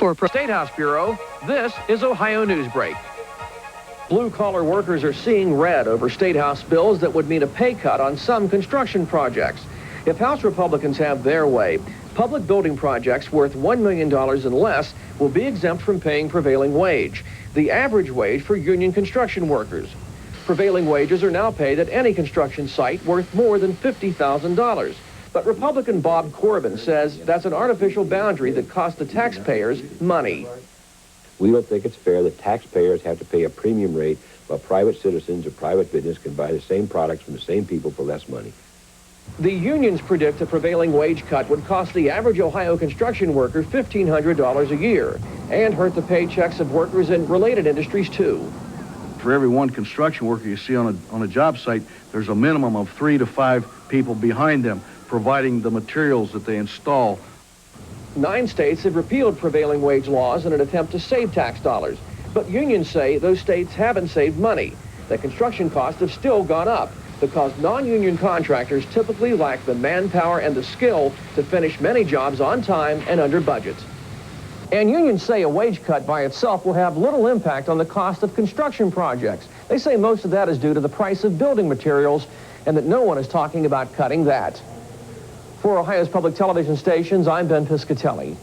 For State House Bureau, this is Ohio Newsbreak. Blue-collar workers are seeing red over State House bills that would mean a pay cut on some construction projects. If House Republicans have their way, public building projects worth $1 million and less will be exempt from paying prevailing wage, the average wage for union construction workers. Prevailing wages are now paid at any construction site worth more than $50,000. But Republican Bob Corbin says that's an artificial boundary that costs the taxpayers money. We don't think it's fair that taxpayers have to pay a premium rate while private citizens or private business can buy the same products from the same people for less money. The unions predict a prevailing wage cut would cost the average Ohio construction worker $1,500 a year and hurt the paychecks of workers in related industries, too. For every one construction worker you see on a job site, there's a minimum of 3 to 5 people behind them providing the materials that they install. 9 states have repealed prevailing wage laws in an attempt to save tax dollars. But unions say those states haven't saved money. The construction costs have still gone up because non-union contractors typically lack the manpower and the skill to finish many jobs on time and under budget. And unions say a wage cut by itself will have little impact on the cost of construction projects. They say most of that is due to the price of building materials and that no one is talking about cutting that. For Ohio's public television stations, I'm Ben Piscatelli.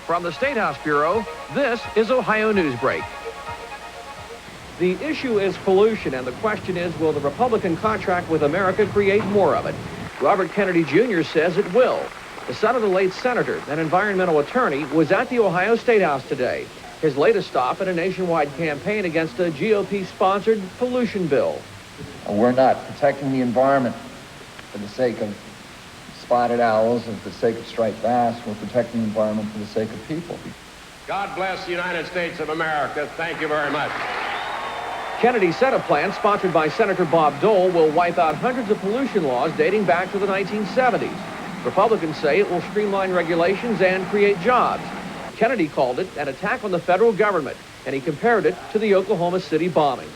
From the State House Bureau, this is Ohio Newsbreak. The issue is pollution, and the question is, will the Republican contract with America create more of it? Robert Kennedy Jr. says it will. The son of the late senator and environmental attorney was at the Ohio State House today. His latest stop in a nationwide campaign against a GOP-sponsored pollution bill. We're not protecting the environment for the sake of spotted owls and for the sake of striped bass. We're protecting the environment for the sake of people. God bless the United States of America. Thank you very much. Kennedy said a plan sponsored by Senator Bob Dole will wipe out hundreds of pollution laws dating back to the 1970s. Republicans say it will streamline regulations and create jobs. Kennedy called it an attack on the federal government, and he compared it to the Oklahoma City bombing.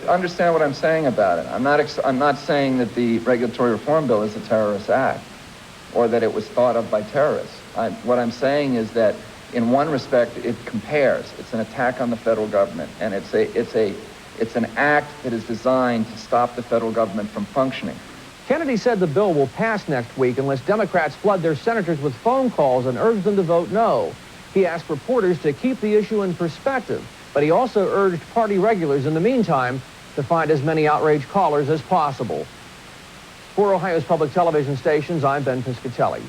Understand what I'm saying about it. I'm not saying that the regulatory reform bill is a terrorist act or that it was thought of by terrorists. What I'm saying is that in one respect it compares. It's an attack on the federal government, and it's an act that is designed to stop the federal government from functioning. Kennedy said the bill will pass next week unless Democrats flood their senators with phone calls and urge them to vote no. He asked reporters to keep the issue in perspective, but he also urged party regulars in the meantime to find as many outraged callers as possible. For Ohio's public television stations, I'm Ben Piscatelli.